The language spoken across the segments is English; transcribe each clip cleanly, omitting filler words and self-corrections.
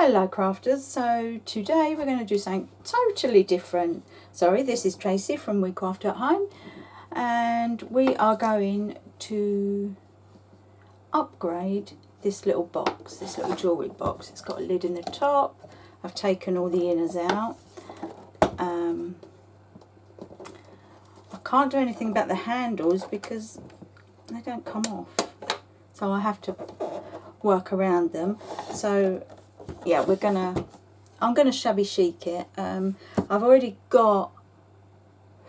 Hello crafters, so today we're going to do something totally different. Sorry, this is Tracy from We Craft at Home, and we are going to upgrade this little box, this little jewellery box. It's got a lid in the top. I've taken all the inners out. I can't do anything about the handles because they don't come off, so I have to work around them. So yeah, I'm gonna shabby chic it. I've already got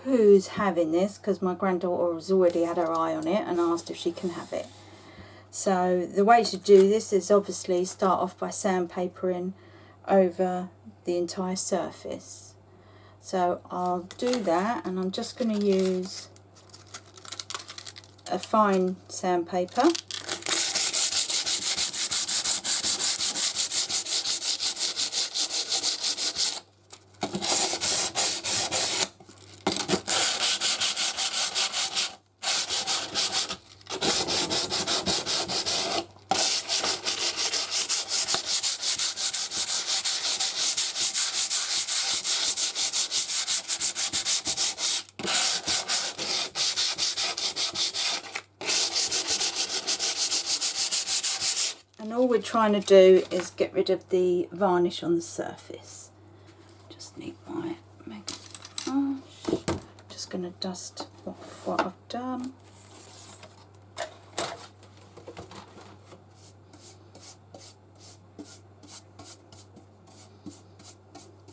who's having this because my granddaughter has already had her eye on it and asked if she can have it. So the way to do this is obviously start off by sandpapering over the entire surface. So I'll do that, and I'm just going to use a fine sandpaper. And all we're trying to do is get rid of the varnish on the surface. Just need my mega brush. Just going to dust off what I've done.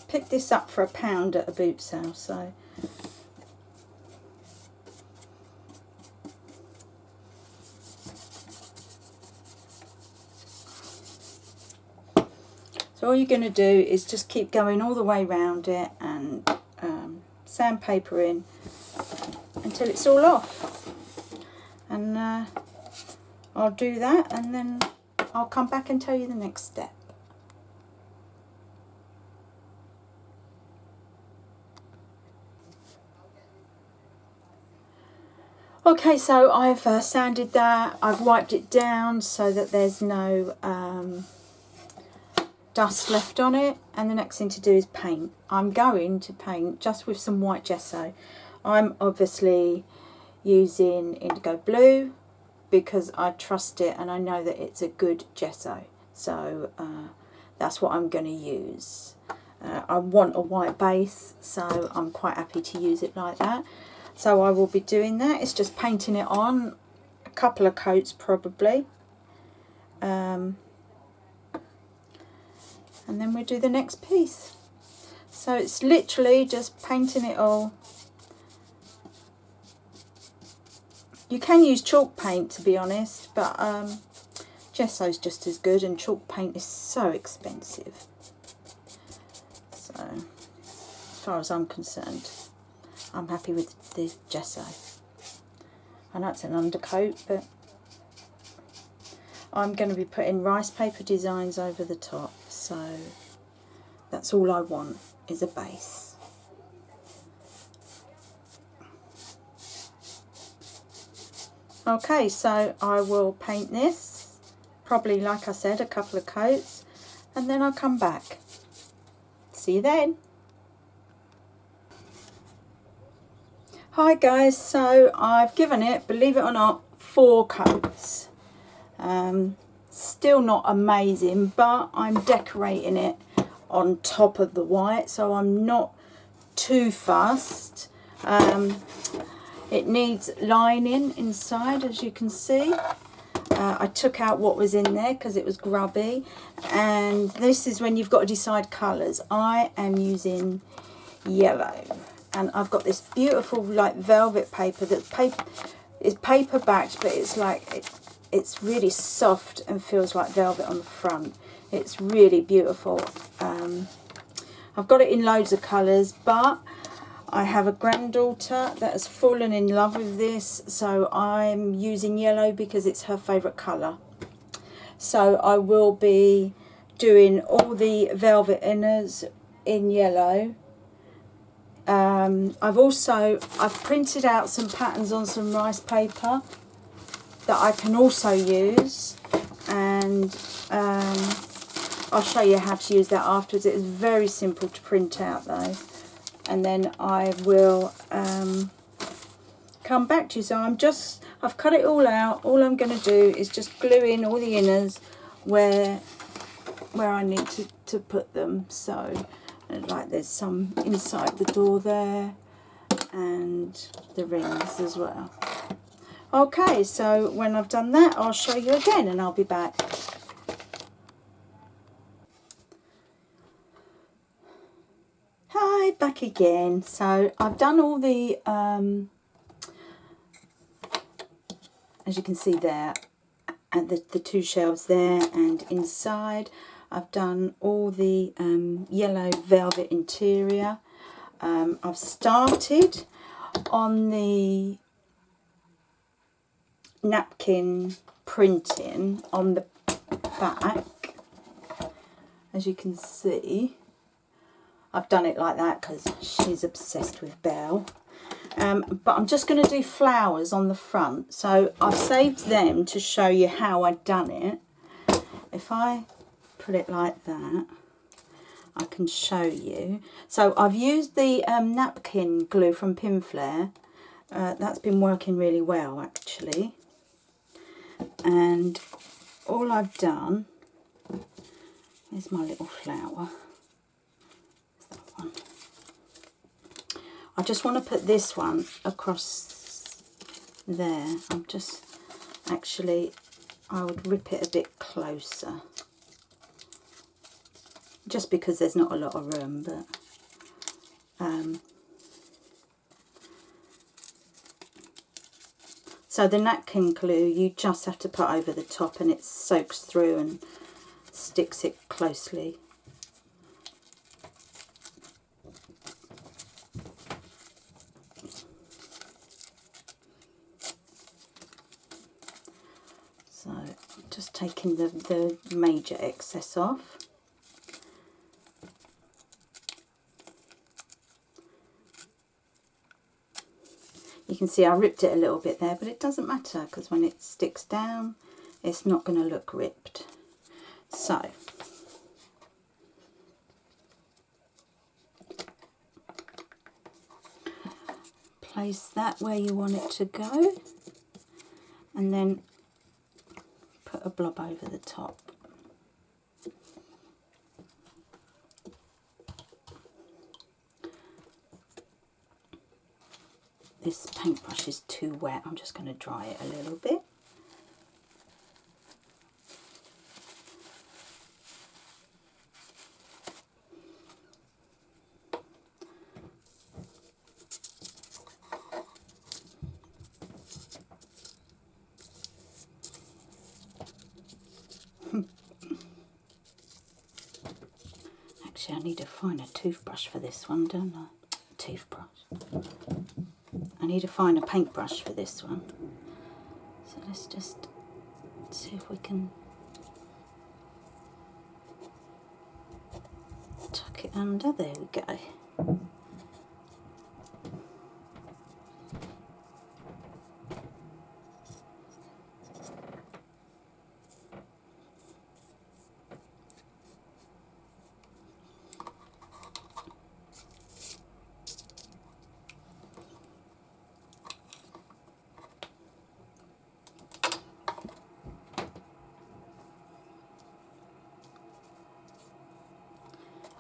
Picked this up for £1 at a boot sale, so all you're going to do is just keep going all the way around it and sandpapering until it's all off. And I'll do that, and then I'll come back and tell you the next step. Okay, so I've sanded that, I've wiped it down so that there's no dust left on it, and the next thing to do is paint. I'm going to paint just with some white gesso. I'm obviously using indigo blue because I trust it and I know that it's a good gesso, so that's what I'm going to use. I want a white base, so I'm quite happy to use it like that. So I will be doing that. It's just painting it on, a couple of coats probably. And then we do the next piece. So it's literally just painting it all. You can use chalk paint, to be honest, but gesso's just as good, and chalk paint is so expensive. So as far as I'm concerned, I'm happy with the gesso. I know it's an undercoat, but I'm going to be putting rice paper designs over the top, so that's all I want, is a base. Okay, so I will paint this, probably like I said, a couple of coats, and then I'll come back. See you then. Hi guys, so I've given it, believe it or not, 4 coats. Still not amazing, but I'm decorating it on top of the white, so I'm not too fussed. It needs lining inside, as you can see. I took out what was in there because it was grubby, and this is when you've got to decide colours. I am using yellow, and I've got this beautiful like velvet paper that's paper backed, but it's like it's really soft and feels like velvet on the front. It's really beautiful. I've got it in loads of colours, but I have a granddaughter that has fallen in love with this, so I'm using yellow because it's her favourite colour. So I will be doing all the velvet inners in yellow. I've printed out some patterns on some rice paper that I can also use, and I'll show you how to use that afterwards. It is very simple to print out though. And then I will come back to you. So I've cut it all out. All I'm going to do is just glue in all the inners where I need to put them. So like there's some inside the door there and the rings as well. Okay, so when I've done that, I'll show you again and I'll be back. Hi, back again. So I've done all the, as you can see there, and the two shelves there and inside. I've done all the yellow velvet interior. I've started on the napkin printing on the back. As you can see, I've done it like that because she's obsessed with Belle. But I'm just going to do flowers on the front. So I've saved them to show you how I've done it. If I put it like that, I can show you. So I've used the napkin glue from Pinflair. That's been working really well actually. And all I've done is my little flower. That one. I just want to put this one across there. I'm just actually, I would rip it a bit closer. Just because there's not a lot of room, but so the napkin glue you just have to put over the top and it soaks through and sticks it closely. So I'm just taking the major excess off. You can see I ripped it a little bit there, but it doesn't matter because when it sticks down, it's not going to look ripped. So, place that where you want it to go, and then put a blob over the top. This paintbrush is too wet. I'm just going to dry it a little bit. Actually, I need to find a toothbrush for this one, don't I? Toothbrush. I need to find a paintbrush for this one. So let's just see if we can tuck it under. There we go.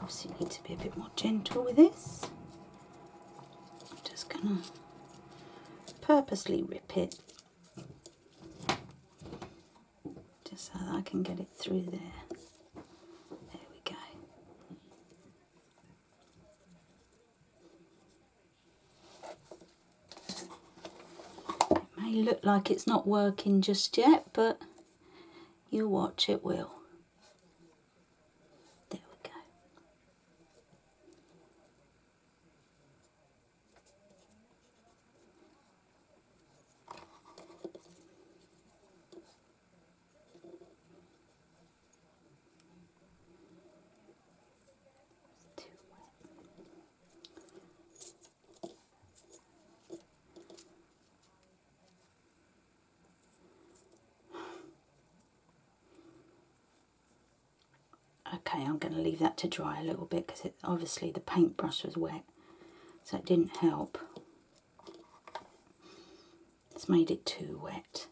Obviously need to be a bit more gentle with this. I'm just gonna purposely rip it just so that I can get it through there. There we go. It may look like it's not working just yet, but you watch, it will. Okay, I'm going to leave that to dry a little bit because obviously the paintbrush was wet, so it didn't help. It's made it too wet.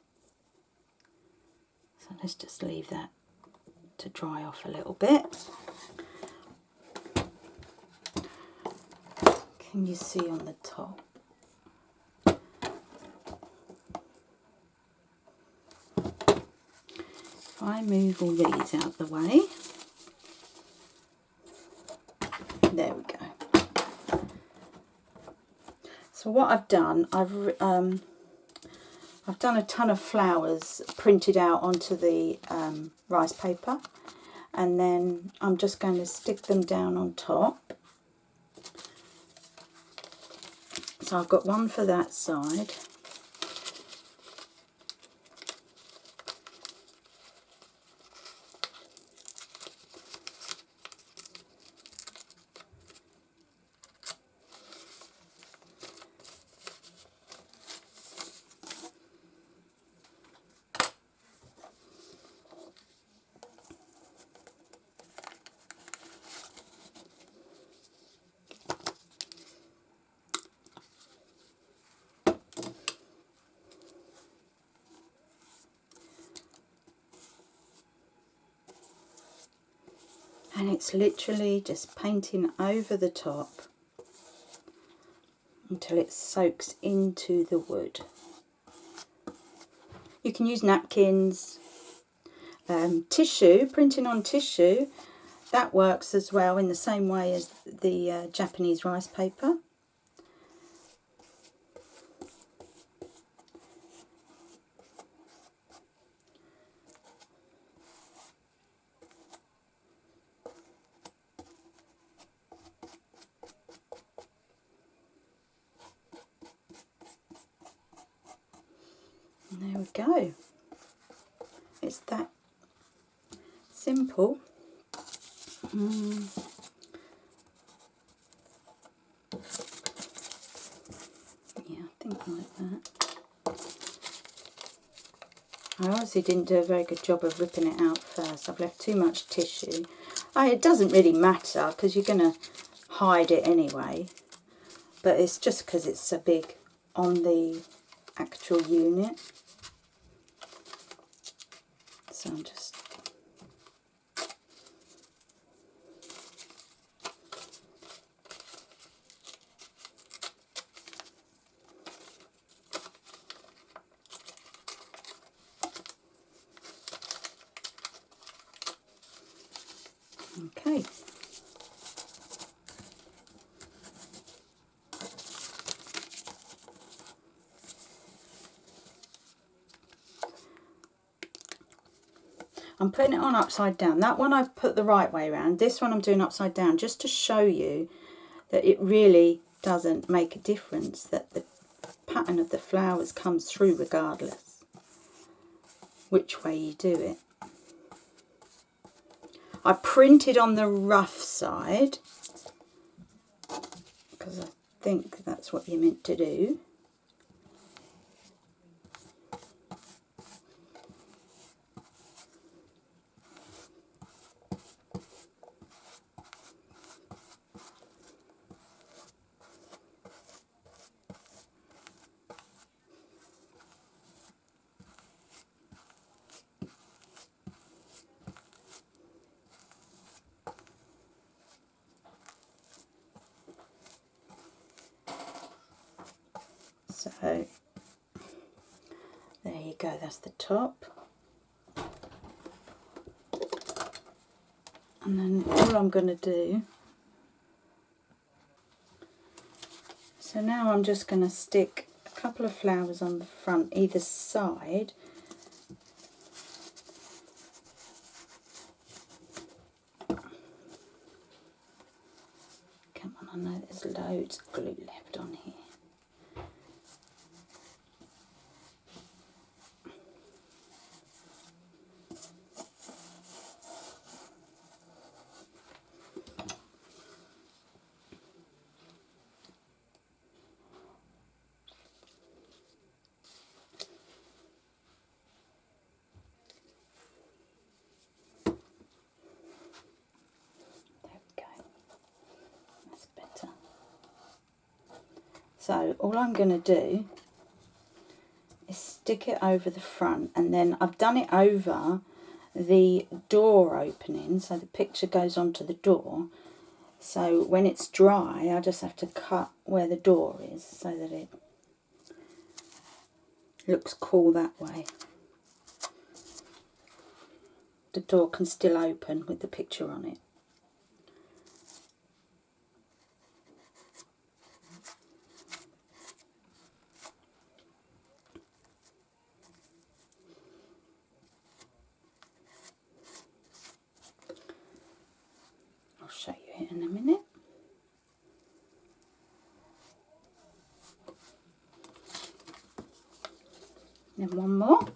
So let's just leave that to dry off a little bit. Can you see on the top? If I move all these out of the way, there we go. So what I've done, I've done a ton of flowers printed out onto the rice paper, and then I'm just going to stick them down on top. So I've got one for that side. And it's literally just painting over the top until it soaks into the wood. You can use napkins, tissue, printing on tissue, that works as well in the same way as the Japanese rice paper. And there we go. It's that simple. Yeah, I think like that. I obviously didn't do a very good job of ripping it out first. I've left too much tissue. It doesn't really matter because you're going to hide it anyway. But it's just because it's so big on the actual unit. So I'm just... Okay. I'm putting it on upside down. That one I've put the right way around. This one I'm doing upside down just to show you that it really doesn't make a difference, that the pattern of the flowers comes through regardless which way you do it. I printed on the rough side because I think that's what you're meant to do. So there you go, that's the top. And then all I'm going to do, so now I'm just going to stick a couple of flowers on the front either side. Come on, I know there's loads of glue left on here. So all I'm going to do is stick it over the front, and then I've done it over the door opening, so the picture goes onto the door. So when it's dry, I just have to cut where the door is so that it looks cool that way. The door can still open with the picture on it. I'll show you it in a minute. Then one more.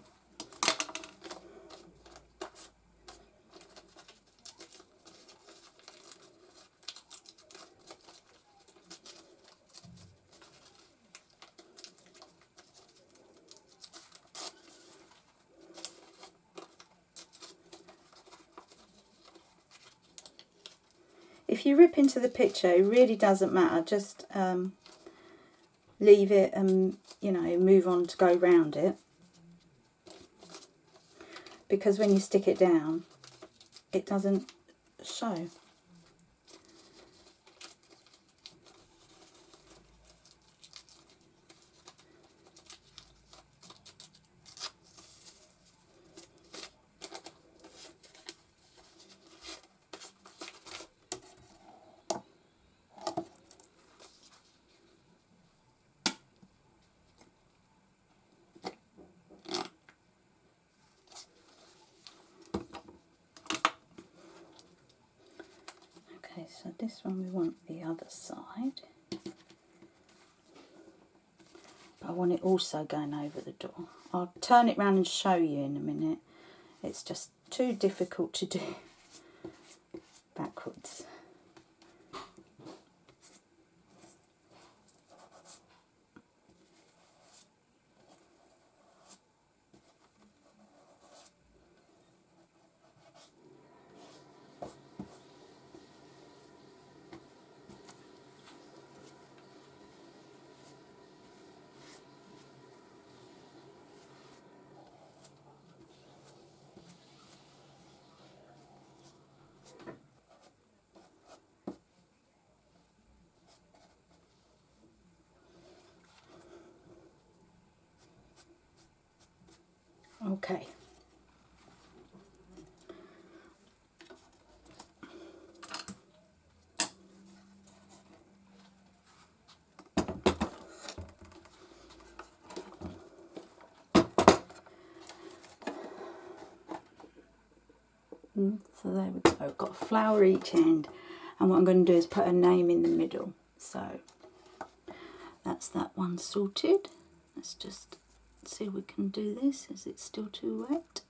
If you rip into the picture, it really doesn't matter. Just leave it and, you know, move on to go round it. Because when you stick it down, it doesn't show. Okay, so this one we want the other side. But I want it also going over the door. I'll turn it round and show you in a minute. It's just too difficult to do backwards. Okay. So there we go. I've got a flower each end, and what I'm going to do is put a name in the middle. So that's that one sorted. Let's just see if we can do this. Is it still too wet?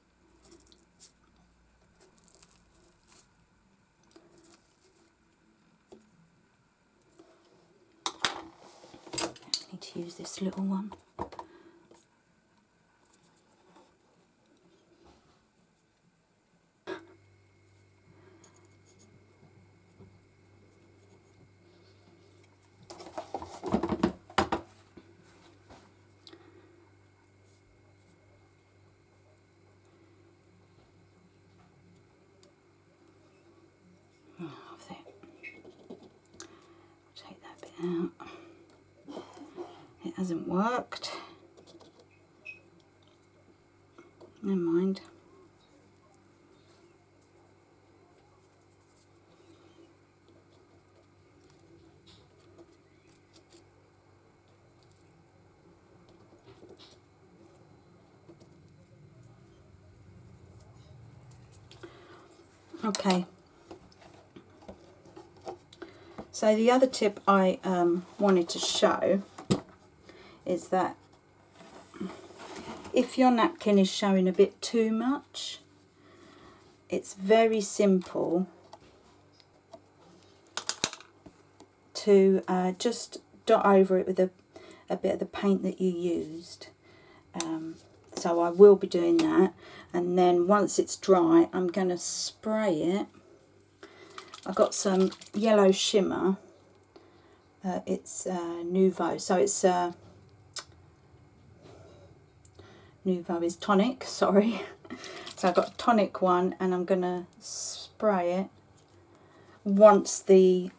I need to use this little one. Take that bit out. It hasn't worked. Never mind. Okay. So the other tip I wanted to show is that if your napkin is showing a bit too much, it's very simple to just dot over it with a bit of the paint that you used. So I will be doing that, and then once it's dry I'm going to spray it. I've got some yellow shimmer, it's Nouveau, so it's Nouveau is tonic, sorry. So I've got a tonic one, and I'm going to spray it once the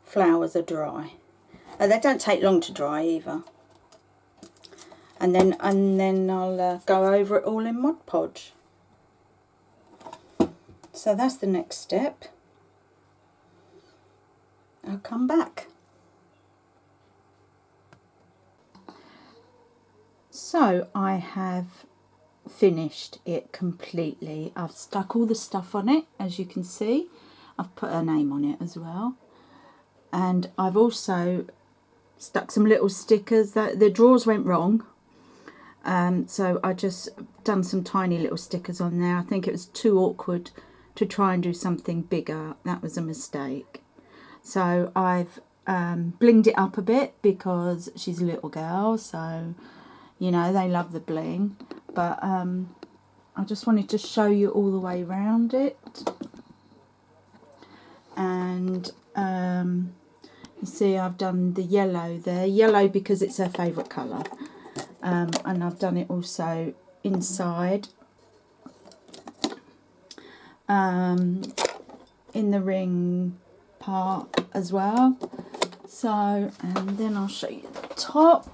flowers are dry. They don't take long to dry either. And then I'll go over it all in Mod Podge. So that's the next step. I'll come back. So I have finished it completely. I've stuck all the stuff on it, as you can see. I've put her name on it as well. And I've also stuck some little stickers. That the drawers went wrong. So I just done some tiny little stickers on there. I think it was too awkward to try and do something bigger. That was a mistake. So I've blinged it up a bit because she's a little girl, so you know they love the bling. But I just wanted to show you all the way around it. And you see I've done the yellow there. Yellow because it's her favourite colour. And I've done it also inside. In the ring part as well. So, and then I'll show you the top.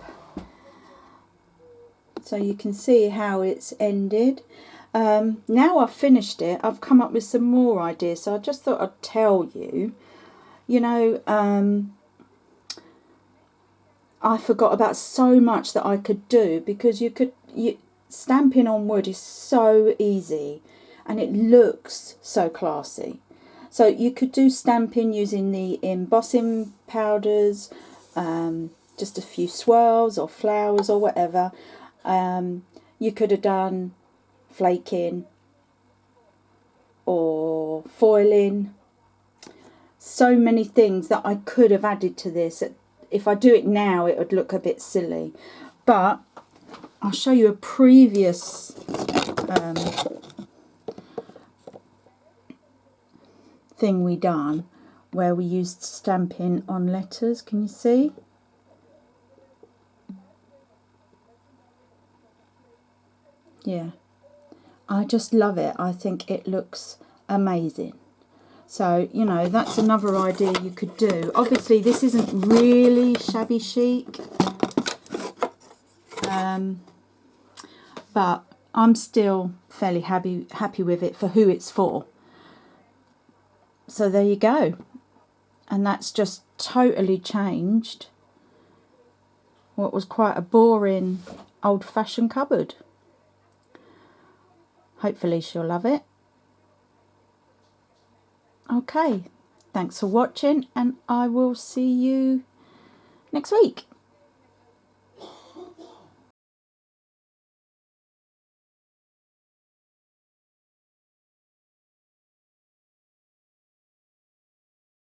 So you can see how it's ended. Now I've finished it, I've come up with some more ideas. So I just thought I'd tell you. You know, I forgot about so much that I could do, because stamping on wood is so easy and it looks so classy. So you could do stamping using the embossing powders, just a few swirls or flowers or whatever. You could have done flaking or foiling. So many things that I could have added to this. If I do it now, it would look a bit silly. But I'll show you a previous thing we done where we used stamping on letters. Can you see? Yeah, I just love it. I think it looks amazing. So, you know, that's another idea you could do. Obviously, this isn't really shabby chic, but I'm still fairly happy with it for who it's for. So there you go. And that's just totally changed what was quite a boring old-fashioned cupboard. Hopefully she'll love it. Okay, thanks for watching, and I will see you next week.